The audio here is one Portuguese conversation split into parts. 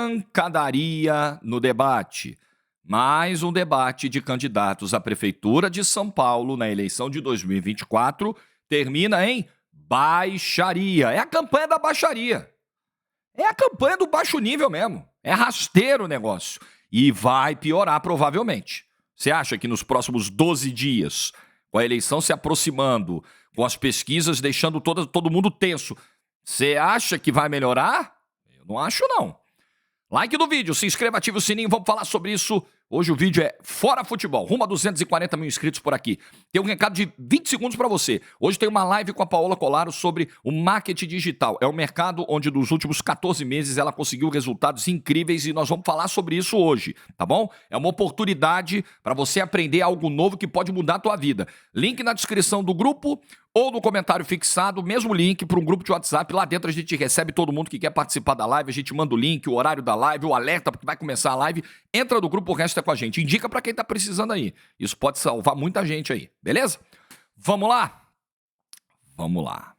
pancadaria no debate. Mais um debate de candidatos à Prefeitura de São Paulo na eleição de 2024 termina em baixaria. É a campanha da baixaria. É a campanha do baixo nível mesmo. É rasteiro o negócio. E vai piorar provavelmente. Você acha que nos próximos 12 dias, com a eleição se aproximando, com as pesquisas deixando todo mundo tenso, você acha que vai melhorar? Eu não acho, não. Like no vídeo, se inscreva, ative o sininho, vamos falar sobre isso. Hoje o vídeo é Fora Futebol, rumo a 240 mil inscritos por aqui. Tem um recado de 20 segundos para você. Hoje tem uma live com a Paola Colaro sobre o marketing digital. É um mercado onde nos últimos 14 meses ela conseguiu resultados incríveis e nós vamos falar sobre isso hoje, tá bom? É uma oportunidade para você aprender algo novo que pode mudar a tua vida. Link na descrição do grupo ou no comentário fixado, mesmo link para um grupo de WhatsApp. Lá dentro a gente recebe todo mundo que quer participar da live, a gente manda o link, o horário da live, o alerta porque vai começar a live. Entra no grupo, o resto é com a gente. Indica para quem tá precisando aí. Isso pode salvar muita gente aí, beleza? Vamos lá? Vamos lá.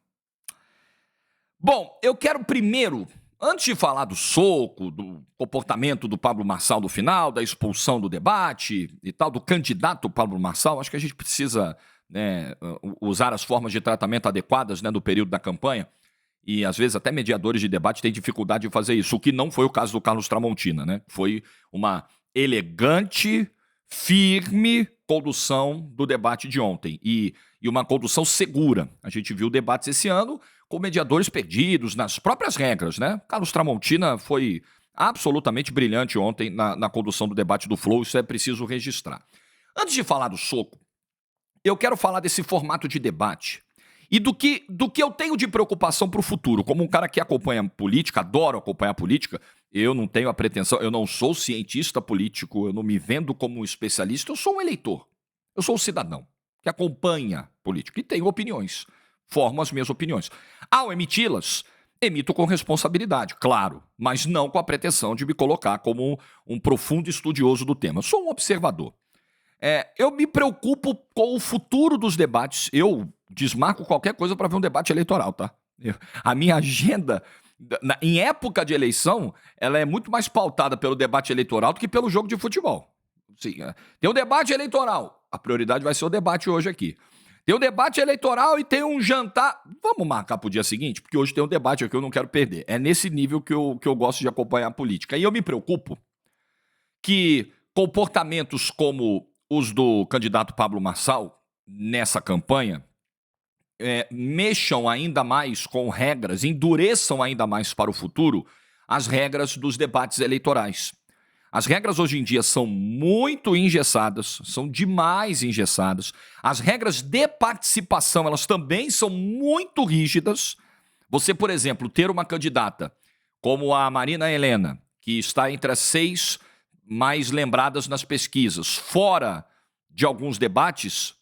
Bom, eu quero primeiro, antes de falar do soco, do comportamento do Pablo Marçal no final, da expulsão do debate e tal, do candidato Pablo Marçal, acho que a gente precisa usar as formas de tratamento adequadas no período da campanha. E às vezes até mediadores de debate têm dificuldade de fazer isso, o que não foi o caso do Carlos Tramontina, né? Foi uma elegante, firme condução do debate de ontem e uma condução segura. A gente viu debates esse ano com mediadores perdidos nas próprias regras, né? Carlos Tramontina foi absolutamente brilhante ontem na condução do debate do Flow, isso é preciso registrar. Antes de falar do soco, eu quero falar desse formato de debate e do que eu tenho de preocupação para o futuro. Como um cara que acompanha política, adoro acompanhar política, eu não tenho a pretensão, eu não sou cientista político, eu não me vendo como um especialista, eu sou um eleitor, eu sou um cidadão que acompanha política e tenho opiniões, formo as minhas opiniões. Ao emiti-las, emito com responsabilidade, claro, mas não com a pretensão de me colocar como um profundo estudioso do tema. Eu sou um observador. Eu me preocupo com o futuro dos debates. Eu desmarco qualquer coisa para ver um debate eleitoral, tá? A minha agenda, em época de eleição, ela é muito mais pautada pelo debate eleitoral do que pelo jogo de futebol. Sim, tem um debate eleitoral. A prioridade vai ser o debate hoje aqui. Tem um debate eleitoral e tem um jantar. Vamos marcar para o dia seguinte, porque hoje tem um debate aqui que eu não quero perder. É nesse nível que eu gosto de acompanhar a política. E eu me preocupo que comportamentos como os do candidato Pablo Marçal nessa campanha mexam ainda mais com regras, endureçam ainda mais para o futuro as regras dos debates eleitorais. As regras hoje em dia são muito engessadas, são demais engessadas. As regras de participação, elas também são muito rígidas. Você, por exemplo, ter uma candidata como a Marina Helena, que está entre as 6 mais lembradas nas pesquisas, fora de alguns debates,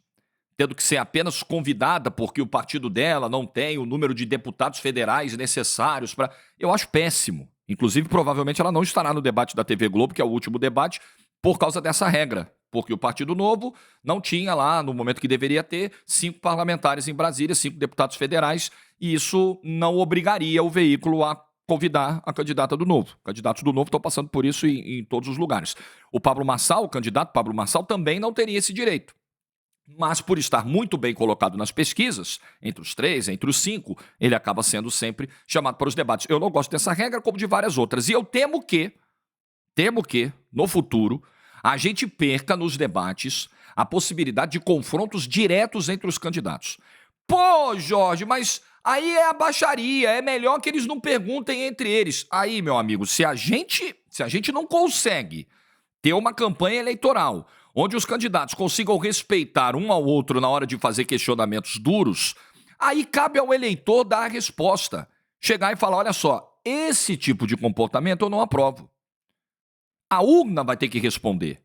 tendo que ser apenas convidada porque o partido dela não tem o número de deputados federais necessários para... Eu acho péssimo. Inclusive, provavelmente ela não estará no debate da TV Globo, que é o último debate, por causa dessa regra. Porque o Partido Novo não tinha lá, no momento que deveria ter, 5 parlamentares em Brasília, 5 deputados federais, e isso não obrigaria o veículo a convidar a candidata do Novo. Candidatos do Novo estão passando por isso em todos os lugares. O Pablo Marçal, o candidato Pablo Marçal, também não teria esse direito. Mas por estar muito bem colocado nas pesquisas, entre os 3, entre os 5, ele acaba sendo sempre chamado para os debates. Eu não gosto dessa regra, como de várias outras. E eu temo que, no futuro, a gente perca nos debates a possibilidade de confrontos diretos entre os candidatos. Pô, Jorge, mas aí é a baixaria, é melhor que eles não perguntem entre eles. Aí, meu amigo, se a gente não consegue ter uma campanha eleitoral onde os candidatos consigam respeitar um ao outro na hora de fazer questionamentos duros, aí cabe ao eleitor dar a resposta. Chegar e falar, olha só, esse tipo de comportamento eu não aprovo. A urna vai ter que responder.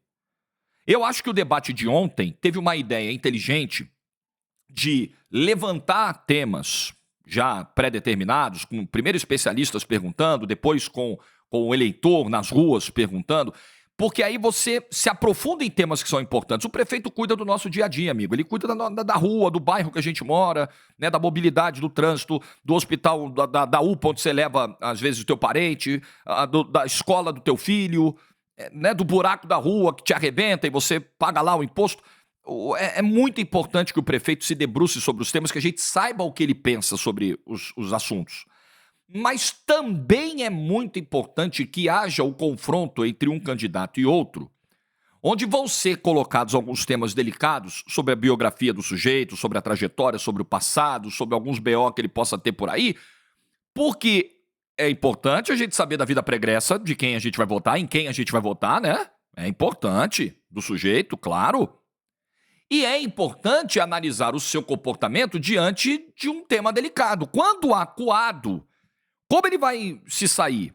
Eu acho que o debate de ontem teve uma ideia inteligente de levantar temas já pré-determinados, com primeiro especialistas perguntando, depois com o eleitor nas ruas perguntando, porque aí você se aprofunda em temas que são importantes. O prefeito cuida do nosso dia a dia, amigo. Ele cuida da rua, do bairro que a gente mora, né, da mobilidade, do trânsito, do hospital, da UPA, onde você leva, às vezes, o teu parente, da escola do teu filho, né, do buraco da rua que te arrebenta e você paga lá o imposto. É muito importante que o prefeito se debruce sobre os temas, que a gente saiba o que ele pensa sobre os assuntos. Mas também é muito importante que haja o confronto entre um candidato e outro, onde vão ser colocados alguns temas delicados sobre a biografia do sujeito, sobre a trajetória, sobre o passado, sobre alguns BO que ele possa ter por aí, porque é importante a gente saber da vida pregressa, de quem a gente vai votar, em quem a gente vai votar, né? É importante, do sujeito, claro. E é importante analisar o seu comportamento diante de um tema delicado. Quando acuado, como ele vai se sair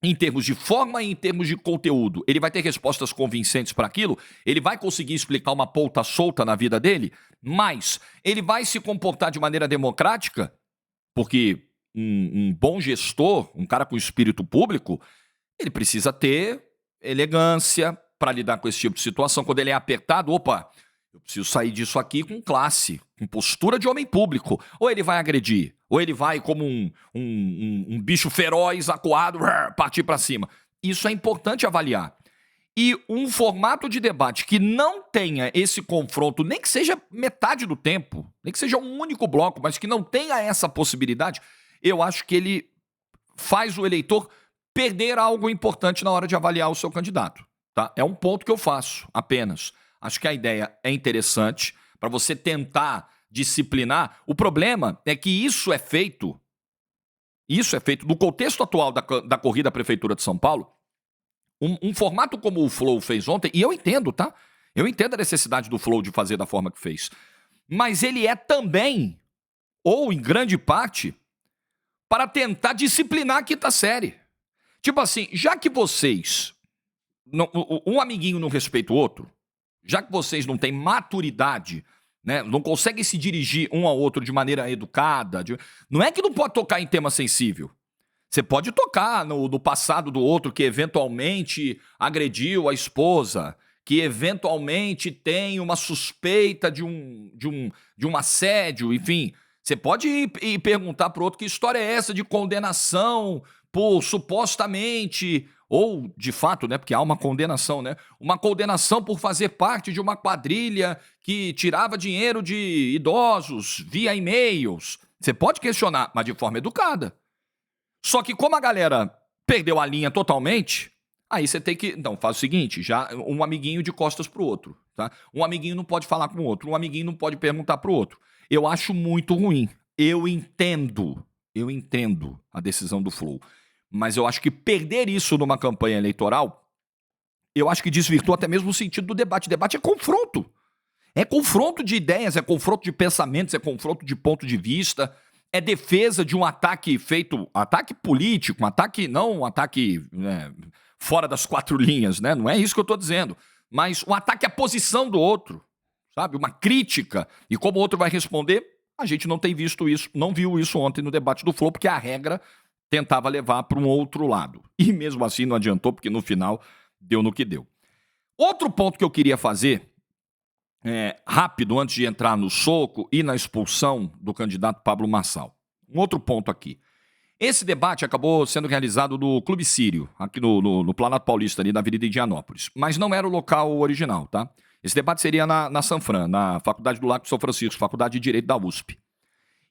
em termos de forma e em termos de conteúdo? Ele vai ter respostas convincentes para aquilo? Ele vai conseguir explicar uma ponta solta na vida dele? Mas ele vai se comportar de maneira democrática? Porque um bom gestor, um cara com espírito público, ele precisa ter elegância para lidar com esse tipo de situação. Quando ele é apertado, opa, eu preciso sair disso aqui com classe, com postura de homem público. Ou ele vai agredir, ou ele vai como um bicho feroz, acuado, partir para cima. Isso é importante avaliar. E um formato de debate que não tenha esse confronto, nem que seja metade do tempo, nem que seja um único bloco, mas que não tenha essa possibilidade, eu acho que ele faz o eleitor perder algo importante na hora de avaliar o seu candidato. Tá? É um ponto que eu faço, apenas. Acho que a ideia é interessante para você tentar disciplinar. O problema é que isso é feito no contexto atual da corrida à Prefeitura de São Paulo. Um formato como o Flow fez ontem, e eu entendo, tá? Eu entendo a necessidade do Flow de fazer da forma que fez. Mas ele é também, ou em grande parte, para tentar disciplinar a quinta série. Tipo assim, já que vocês, um amiguinho não respeita o outro, já que vocês não têm maturidade, né, não conseguem se dirigir um ao outro de maneira educada, não é que não pode tocar em tema sensível. Você pode tocar no passado do outro que eventualmente agrediu a esposa, que eventualmente tem uma suspeita de um assédio, enfim. Você pode ir perguntar para o outro que história é essa de condenação por supostamente, ou de fato, né, porque há uma condenação, né? Uma condenação por fazer parte de uma quadrilha que tirava dinheiro de idosos via e-mails. Você pode questionar, mas de forma educada. Só que como a galera perdeu a linha totalmente, aí você tem que... Então, faz o seguinte, já um amiguinho de costas pro outro, tá? Um amiguinho não pode falar com o outro, um amiguinho não pode perguntar pro outro. Eu acho muito ruim. Eu entendo a decisão do Flow. Mas eu acho que perder isso numa campanha eleitoral, eu acho que desvirtua até mesmo o sentido do debate. O debate é confronto. É confronto de ideias, é confronto de pensamentos, é confronto de ponto de vista, é defesa de um ataque feito, ataque político, um ataque, não um ataque fora das quatro linhas, né? Não é isso que eu estou dizendo. Mas um ataque à posição do outro, sabe? Uma crítica. E como o outro vai responder, a gente não tem visto isso, não viu isso ontem no debate do Flow, porque a regra tentava levar para um outro lado. E mesmo assim não adiantou, porque no final deu no que deu. Outro ponto que eu queria fazer, rápido, antes de entrar no soco e na expulsão do candidato Pablo Marçal. Um outro ponto aqui. Esse debate acabou sendo realizado no Clube Sírio, aqui no Planalto Paulista, ali na Avenida Indianópolis. Mas não era o local original, tá? Esse debate seria na Sanfran, na Faculdade do Lago de São Francisco, Faculdade de Direito da USP.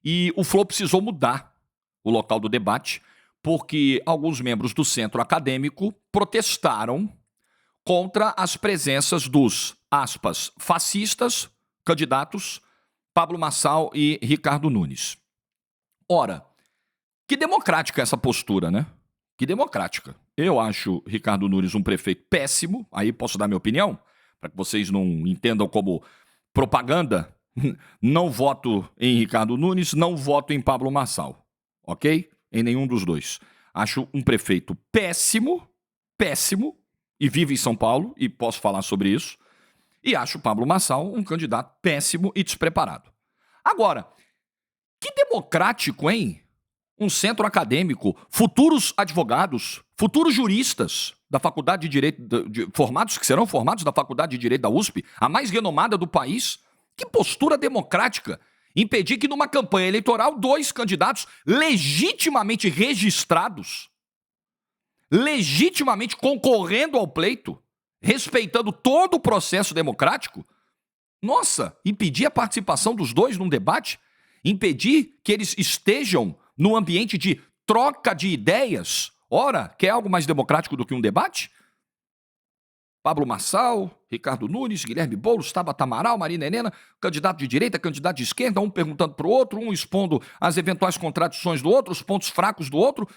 E o Flow precisou mudar o local do debate, porque alguns membros do centro acadêmico protestaram contra as presenças dos, aspas, fascistas, candidatos, Pablo Marçal e Ricardo Nunes. Ora, que democrática essa postura, né? Que democrática. Eu acho Ricardo Nunes um prefeito péssimo, aí posso dar minha opinião, para que vocês não entendam como propaganda. Não voto em Ricardo Nunes, não voto em Pablo Marçal, ok? Em nenhum dos dois. Acho um prefeito péssimo, e vive em São Paulo, e posso falar sobre isso. E acho Pablo Marçal um candidato péssimo e despreparado. Agora, que democrático, hein? Um centro acadêmico, futuros advogados, futuros juristas da Faculdade de Direito, que serão formados da Faculdade de Direito da USP, a mais renomada do país. Que postura democrática! Impedir que numa campanha eleitoral 2 candidatos legitimamente registrados, legitimamente concorrendo ao pleito, respeitando todo o processo democrático, nossa, impedir a participação dos 2 num debate, impedir que eles estejam num ambiente de troca de ideias. Ora, quer algo mais democrático do que um debate? Pablo Marçal, Ricardo Nunes, Guilherme Boulos, Tabata Amaral, Marina Helena, candidato de direita, candidato de esquerda, um perguntando para o outro, um expondo as eventuais contradições do outro, os pontos fracos do outro.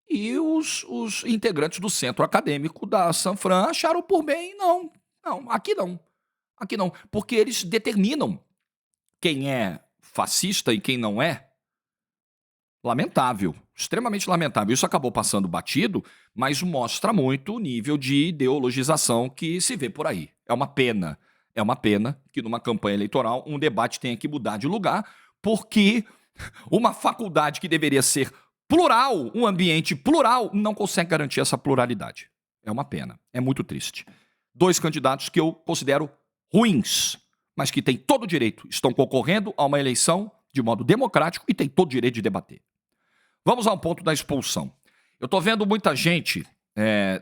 E os integrantes do centro acadêmico da Sanfran acharam por bem, não, aqui não. Aqui não, porque eles determinam quem é fascista e quem não é. Lamentável, extremamente lamentável. Isso acabou passando batido, mas mostra muito o nível de ideologização que se vê por aí. É uma pena que numa campanha eleitoral um debate tenha que mudar de lugar, porque uma faculdade que deveria ser plural, um ambiente plural, não consegue garantir essa pluralidade. É uma pena, é muito triste. 2 candidatos que eu considero ruins, mas que têm todo o direito, estão concorrendo a uma eleição de modo democrático e têm todo o direito de debater. Vamos ao ponto da expulsão. Eu estou vendo muita gente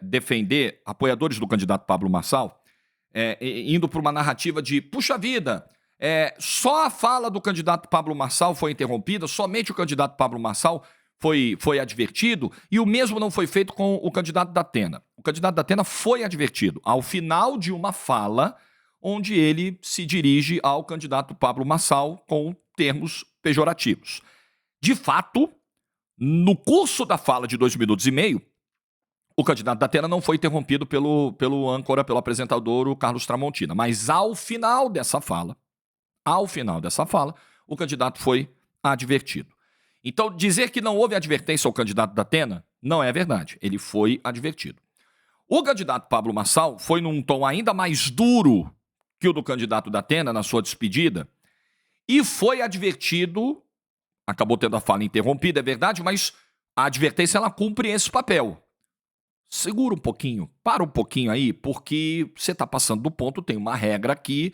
defender, apoiadores do candidato Pablo Marçal, indo para uma narrativa de, puxa vida, só a fala do candidato Pablo Marçal foi interrompida, somente o candidato Pablo Marçal foi advertido, e o mesmo não foi feito com o candidato da Atena. O candidato da Atena foi advertido ao final de uma fala onde ele se dirige ao candidato Pablo Marçal com termos pejorativos. De fato, no curso da fala de 2 minutos e meio, o candidato da Atena não foi interrompido pelo âncora, pelo apresentador, o Carlos Tramontina. Mas ao final dessa fala, o candidato foi advertido. Então, dizer que não houve advertência ao candidato da Atena não é verdade. Ele foi advertido. O candidato Pablo Marçal foi num tom ainda mais duro que o do candidato da Atena na sua despedida e foi advertido, acabou tendo a fala interrompida, é verdade, mas a advertência ela cumpre esse papel. Segura um pouquinho, para um pouquinho aí, porque você está passando do ponto, tem uma regra que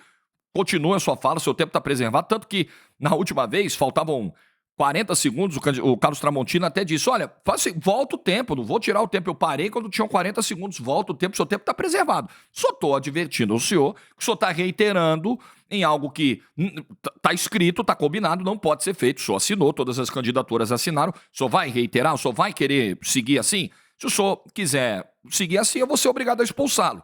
continua a sua fala, seu tempo está preservado, tanto que na última vez faltavam 40 segundos, o Carlos Tramontina até disse, olha, volta o tempo, não vou tirar o tempo, eu parei quando tinham 40 segundos, volta o tempo, seu tempo está preservado. Só estou advertindo ao senhor que o senhor está reiterando em algo que está escrito, está combinado, não pode ser feito, o senhor assinou, todas as candidaturas assinaram, o senhor vai reiterar, o senhor vai querer seguir assim? Se o senhor quiser seguir assim, eu vou ser obrigado a expulsá-lo.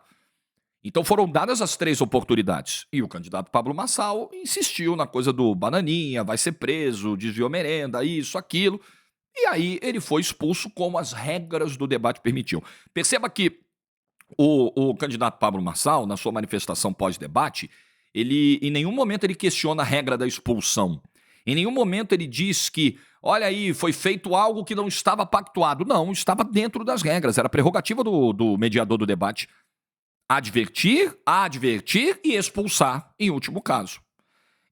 Então foram dadas as 3 oportunidades. E o candidato Pablo Marçal insistiu na coisa do bananinha, vai ser preso, desviou merenda, isso, aquilo. E aí ele foi expulso como as regras do debate permitiam. Perceba que o candidato Pablo Marçal, na sua manifestação pós-debate, ele em nenhum momento ele questiona a regra da expulsão. Em nenhum momento ele diz que, olha aí, foi feito algo que não estava pactuado. Não, estava dentro das regras. Era prerrogativa do mediador do debate advertir e expulsar, em último caso.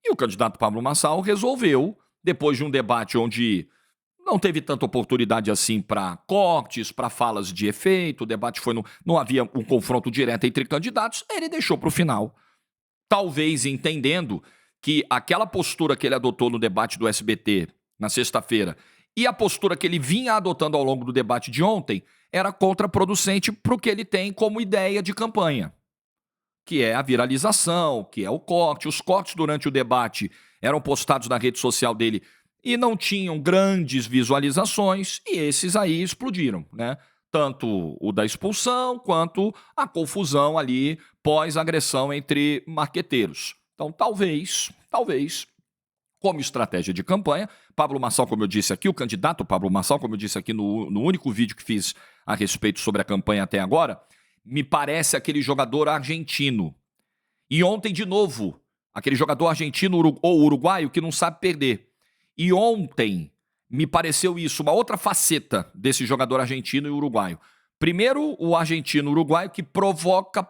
E o candidato Pablo Marçal resolveu, depois de um debate onde não teve tanta oportunidade assim para cortes, para falas de efeito, o debate não havia um confronto direto entre candidatos, ele deixou para o final. Talvez entendendo que aquela postura que ele adotou no debate do SBT na sexta-feira e a postura que ele vinha adotando ao longo do debate de ontem era contraproducente para o que ele tem como ideia de campanha, que é a viralização, que é o corte. Os cortes durante o debate eram postados na rede social dele e não tinham grandes visualizações, e esses aí explodiram, né? Tanto o da expulsão quanto a confusão ali pós-agressão entre marqueteiros. Então, talvez, como estratégia de campanha, Pablo Marçal, como eu disse aqui, o candidato Pablo Marçal, como eu disse aqui no único vídeo que fiz a respeito sobre a campanha até agora, me parece aquele jogador argentino. E ontem, de novo, aquele jogador argentino ou uruguaio que não sabe perder. E ontem me pareceu isso, uma outra faceta desse jogador argentino e uruguaio. Primeiro, o argentino-uruguaio que provoca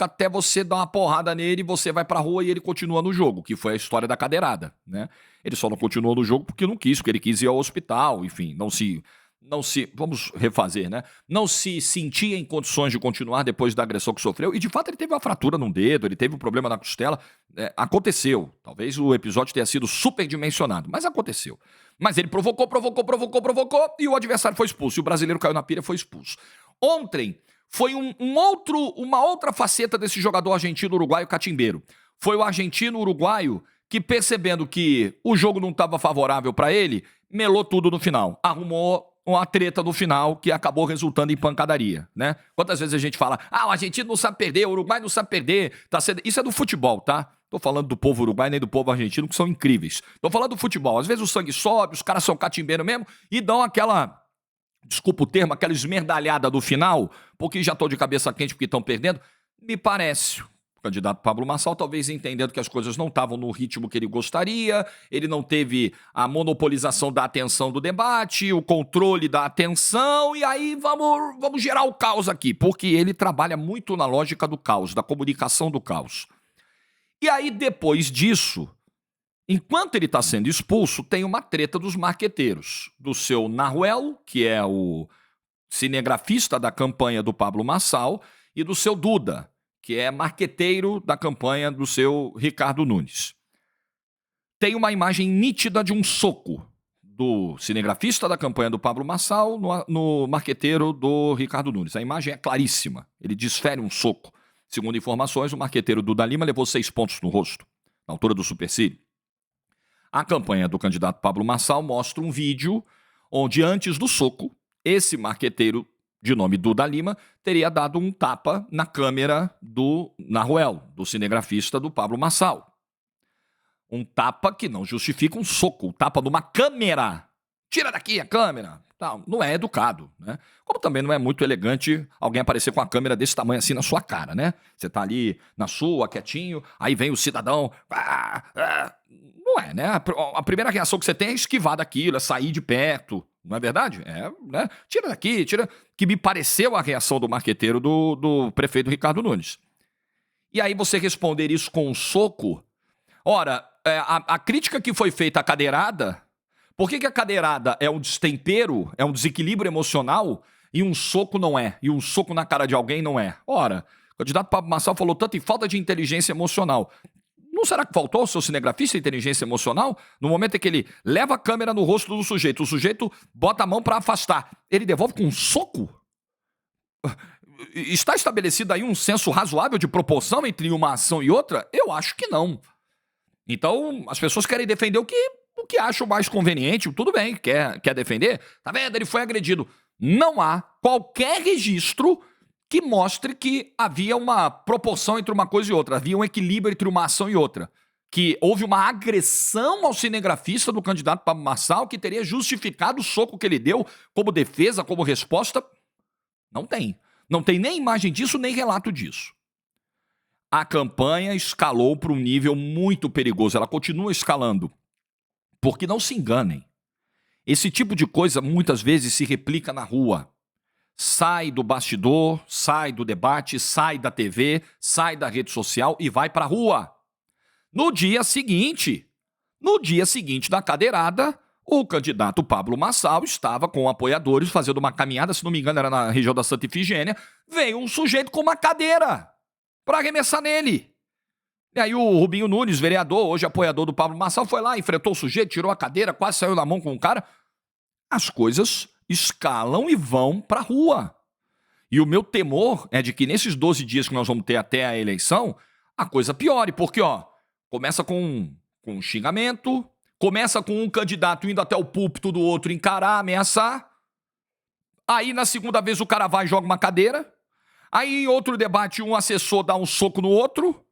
até você dar uma porrada nele, você vai pra rua e ele continua no jogo, que foi a história da cadeirada, né? Ele só não continuou no jogo porque não quis, porque ele quis ir ao hospital, enfim, vamos refazer, né? Não se sentia em condições de continuar depois da agressão que sofreu. E de fato ele teve uma fratura num dedo, ele teve um problema na costela. Aconteceu. Talvez o episódio tenha sido superdimensionado, mas aconteceu. Mas ele provocou, e o adversário foi expulso. E o brasileiro caiu na pilha e foi expulso. Ontem foi uma outra faceta desse jogador argentino-uruguaio catimbeiro. Foi o argentino-uruguaio que, percebendo que o jogo não estava favorável para ele, melou tudo no final. Arrumou uma treta no final que acabou resultando em pancadaria, né? Quantas vezes a gente fala, o argentino não sabe perder, o Uruguai não sabe perder. Isso é do futebol, tá? Tô falando do povo uruguai nem do povo argentino, que são incríveis. Tô falando do futebol. Às vezes o sangue sobe, os caras são catimbeiro mesmo e dão aquela, desculpa o termo, aquela esmerdalhada do final, porque já tô de cabeça quente porque estão perdendo. Me parece. O candidato Pablo Marçal, talvez entendendo que as coisas não estavam no ritmo que ele gostaria, ele não teve a monopolização da atenção do debate, o controle da atenção, e aí vamos gerar o caos aqui, porque ele trabalha muito na lógica do caos, da comunicação do caos. E aí, depois disso, enquanto ele está sendo expulso, tem uma treta dos marqueteiros, do seu Nahuel, que é o cinegrafista da campanha do Pablo Marçal, e do seu Duda, que é marqueteiro da campanha do seu Ricardo Nunes. Tem uma imagem nítida de um soco do cinegrafista da campanha do Pablo Marçal no marqueteiro do Ricardo Nunes. A imagem é claríssima. Ele desfere um soco. Segundo informações, o marqueteiro Duda Lima levou 6 pontos no rosto, na altura do supercílio. A campanha do candidato Pablo Marçal mostra um vídeo onde, antes do soco, esse marqueteiro de nome Duda Lima, teria dado um tapa na câmera do Nahuel, do cinegrafista do Pablo Marçal. Um tapa que não justifica um soco, um tapa numa câmera. Tira daqui a câmera. Não é educado, né? Como também não é muito elegante alguém aparecer com a câmera desse tamanho assim na sua cara, né? Você tá ali na sua, quietinho, aí vem o cidadão. Não é, né? A primeira reação que você tem é esquivar daquilo, é sair de perto. Não é verdade? Né? Tira daqui, tira. Que me pareceu a reação do marqueteiro do prefeito Ricardo Nunes. E aí você responder isso com um soco. Ora, a crítica que foi feita à cadeirada, por que a cadeirada é um destempero, é um desequilíbrio emocional, e um soco não é? E um soco na cara de alguém não é? Ora, o candidato Pablo Marçal falou tanto em falta de inteligência emocional. Não será que faltou ao seu cinegrafista inteligência emocional? No momento em que ele leva a câmera no rosto do sujeito, o sujeito bota a mão para afastar, ele devolve com um soco? Está estabelecido aí um senso razoável de proporção entre uma ação e outra? Eu acho que não. Então, as pessoas querem defender o que acham mais conveniente. Tudo bem, quer defender? Tá vendo? Ele foi agredido. Não há qualquer registro que mostre que havia uma proporção entre uma coisa e outra, havia um equilíbrio entre uma ação e outra, que houve uma agressão ao cinegrafista do candidato Pablo Marçal que teria justificado o soco que ele deu como defesa, como resposta. Não tem. Não tem nem imagem disso, nem relato disso. A campanha escalou para um nível muito perigoso, ela continua escalando. Porque não se enganem, esse tipo de coisa muitas vezes se replica na rua. Sai do bastidor, sai do debate, sai da TV, sai da rede social e vai pra rua. No dia seguinte da cadeirada, o candidato Pablo Marçal estava com apoiadores fazendo uma caminhada, se não me engano era na região da Santa Ifigênia, veio um sujeito com uma cadeira para arremessar nele. E aí o Rubinho Nunes, vereador, hoje apoiador do Pablo Marçal, foi lá, enfrentou o sujeito, tirou a cadeira, quase saiu na mão com o cara. As coisas escalam e vão pra rua. E o meu temor é de que nesses 12 dias que nós vamos ter até a eleição, a coisa piore, porque começa com um xingamento, começa com um candidato indo até o púlpito do outro encarar, ameaçar, aí na segunda vez o cara vai e joga uma cadeira, aí em outro debate um assessor dá um soco no outro.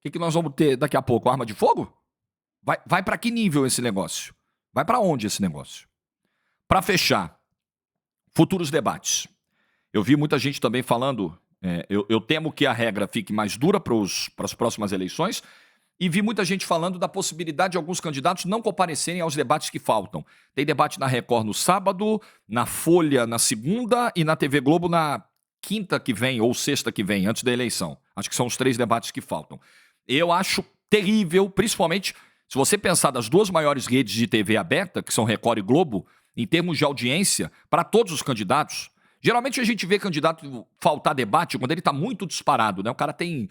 O que nós vamos ter daqui a pouco? Arma de fogo? Vai pra que nível esse negócio? Vai pra onde esse negócio? Para fechar, futuros debates. Eu vi muita gente também falando, eu temo que a regra fique mais dura para as próximas eleições, e vi muita gente falando da possibilidade de alguns candidatos não comparecerem aos debates que faltam. Tem debate na Record no sábado, na Folha na segunda e na TV Globo na quinta que vem ou sexta que vem, antes da eleição. Acho que são os 3 debates que faltam. Eu acho terrível, principalmente se você pensar das 2 maiores redes de TV aberta, que são Record e Globo, em termos de audiência, para todos os candidatos. Geralmente a gente vê candidato faltar debate quando ele está muito disparado, né? O cara tem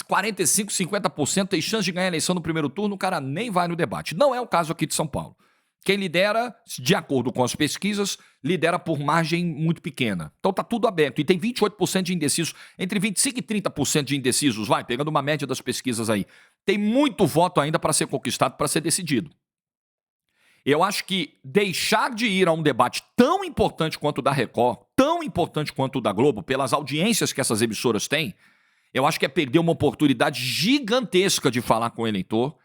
45, 50%, tem chance de ganhar a eleição no primeiro turno, o cara nem vai no debate. Não é o caso aqui de São Paulo. Quem lidera, de acordo com as pesquisas, lidera por margem muito pequena. Então tá tudo aberto. E tem 28% de indecisos, entre 25% e 30% de indecisos, vai, pegando uma média das pesquisas aí. Tem muito voto ainda para ser conquistado, para ser decidido. Eu acho que deixar de ir a um debate tão importante quanto o da Record, tão importante quanto o da Globo, pelas audiências que essas emissoras têm, eu acho que é perder uma oportunidade gigantesca de falar com o eleitor,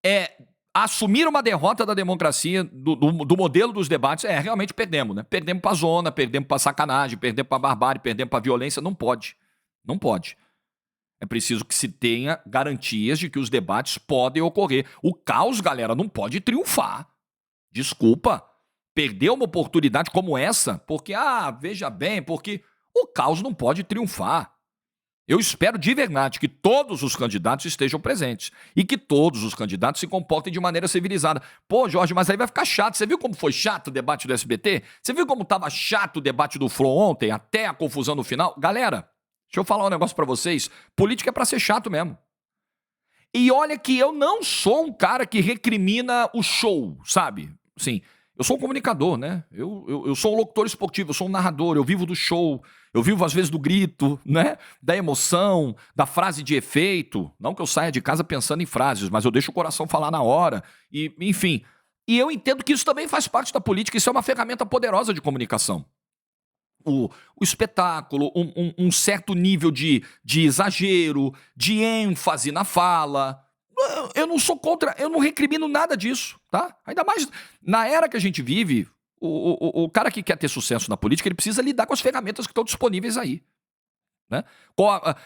é assumir uma derrota da democracia, do modelo dos debates. Realmente perdemos, né? Perdemos pra zona, perdemos pra sacanagem, perdemos pra barbárie, perdemos pra violência. Não pode. Não pode. É preciso que se tenha garantias de que os debates podem ocorrer. O caos, galera, não pode triunfar. Desculpa. Perder uma oportunidade como essa, porque, veja bem, porque o caos não pode triunfar. Eu espero de verdade que todos os candidatos estejam presentes e que todos os candidatos se comportem de maneira civilizada. Pô, Jorge, mas aí vai ficar chato. Você viu como foi chato o debate do SBT? Você viu como estava chato o debate do Flow ontem, até a confusão no final? Galera, deixa eu falar um negócio pra vocês. Política é pra ser chato mesmo. E olha que eu não sou um cara que recrimina o show, sabe? Sim, eu sou um comunicador, né? Eu sou um locutor esportivo, eu sou um narrador, eu vivo do show, eu vivo às vezes do grito, né? Da emoção, da frase de efeito. Não que eu saia de casa pensando em frases, mas eu deixo o coração falar na hora. E, enfim, e eu entendo que isso também faz parte da política, isso é uma ferramenta poderosa de comunicação. O espetáculo, um certo nível de exagero, de ênfase na fala. Eu não sou contra, eu não recrimino nada disso, tá? Ainda mais na era que a gente vive, o cara que quer ter sucesso na política, ele precisa lidar com as ferramentas que estão disponíveis aí. Né?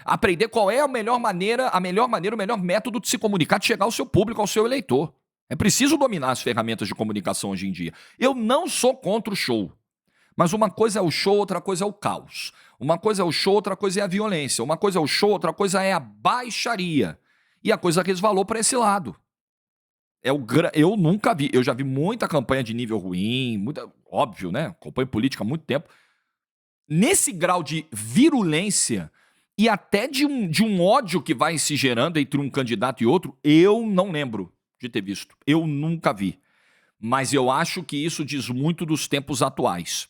Aprender qual é a melhor maneira, o melhor método de se comunicar, de chegar ao seu público, ao seu eleitor. É preciso dominar as ferramentas de comunicação hoje em dia. Eu não sou contra o show. Mas uma coisa é o show, outra coisa é o caos. Uma coisa é o show, outra coisa é a violência. Uma coisa é o show, outra coisa é a baixaria. E a coisa resvalou para esse lado. Eu nunca vi, eu já vi muita campanha de nível ruim, óbvio, né? Acompanho política há muito tempo. Nesse grau de virulência e até de um ódio que vai se gerando entre um candidato e outro, eu não lembro de ter visto. Eu nunca vi. Mas eu acho que isso diz muito dos tempos atuais.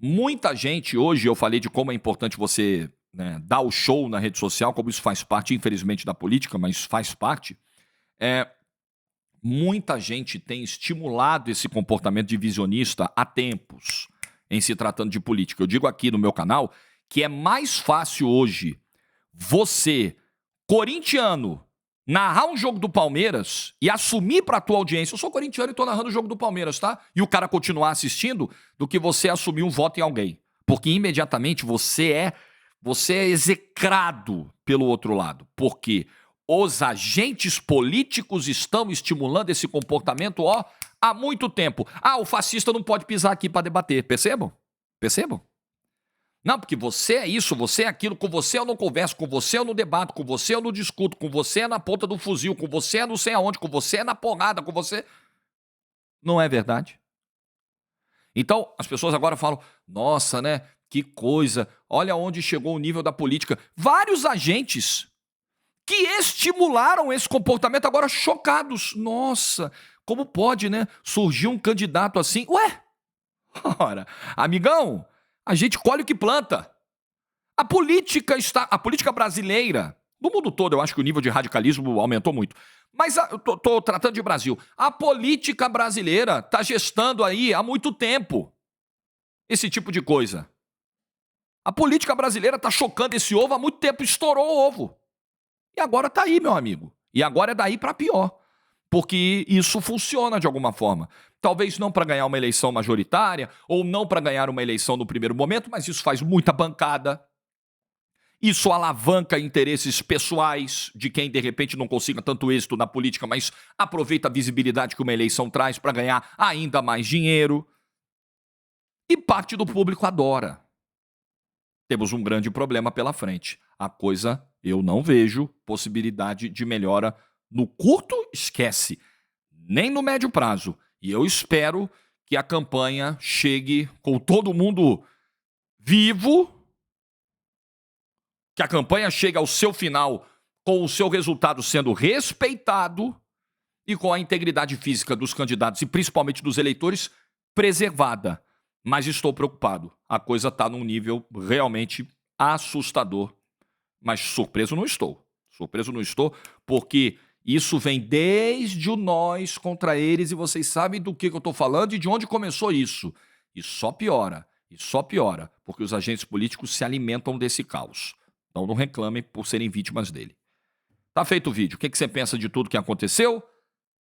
Muita gente hoje, eu falei de como é importante você, né, dar o show na rede social, como isso faz parte, infelizmente, da política, mas faz parte. Muita gente tem estimulado esse comportamento divisionista há tempos, em se tratando de política. Eu digo aqui no meu canal que é mais fácil hoje você, corintiano, narrar um jogo do Palmeiras e assumir para a tua audiência, eu sou corintiano e estou narrando o jogo do Palmeiras, tá? E o cara continuar assistindo, do que você assumir um voto em alguém. Porque imediatamente você é execrado pelo outro lado. Porque os agentes políticos estão estimulando esse comportamento, há muito tempo. O fascista não pode pisar aqui para debater. Percebam? Percebam? Não, porque você é isso, você é aquilo, com você eu não converso, com você eu não debato, com você eu não discuto, com você é na ponta do fuzil, com você é não sei aonde, com você é na porrada, com você... Não é verdade? Então, as pessoas agora falam, nossa, né, que coisa, olha onde chegou o nível da política. Vários agentes que estimularam esse comportamento agora chocados. Nossa, como pode, né, surgir um candidato assim? Ué, ora, amigão... A gente colhe o que planta. A política brasileira, no mundo todo, eu acho que o nível de radicalismo aumentou muito. Mas eu tô tratando de Brasil. A política brasileira está gestando aí há muito tempo esse tipo de coisa. A política brasileira está chocando esse ovo há muito tempo, estourou o ovo. E agora tá aí, meu amigo. E agora é daí para pior. Porque isso funciona de alguma forma. Talvez não para ganhar uma eleição majoritária, ou não para ganhar uma eleição no primeiro momento, mas isso faz muita bancada. Isso alavanca interesses pessoais de quem, de repente, não consiga tanto êxito na política, mas aproveita a visibilidade que uma eleição traz para ganhar ainda mais dinheiro. E parte do público adora. Temos um grande problema pela frente. A coisa, eu não vejo possibilidade de melhora. No curto, esquece. Nem no médio prazo. E eu espero que a campanha chegue com todo mundo vivo, que a campanha chegue ao seu final com o seu resultado sendo respeitado e com a integridade física dos candidatos e principalmente dos eleitores preservada. Mas estou preocupado. A coisa está num nível realmente assustador. Mas surpreso não estou. Surpreso não estou, porque isso vem desde o nós contra eles e vocês sabem do que eu estou falando e de onde começou isso. E só piora, porque os agentes políticos se alimentam desse caos. Então não reclamem por serem vítimas dele. Tá feito o vídeo. O que você pensa de tudo que aconteceu?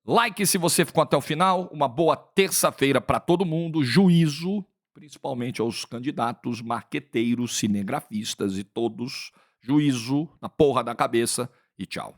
Like se você ficou até o final. Uma boa terça-feira para todo mundo. Juízo, principalmente aos candidatos, marqueteiros, cinegrafistas e todos. Juízo na porra da cabeça e tchau.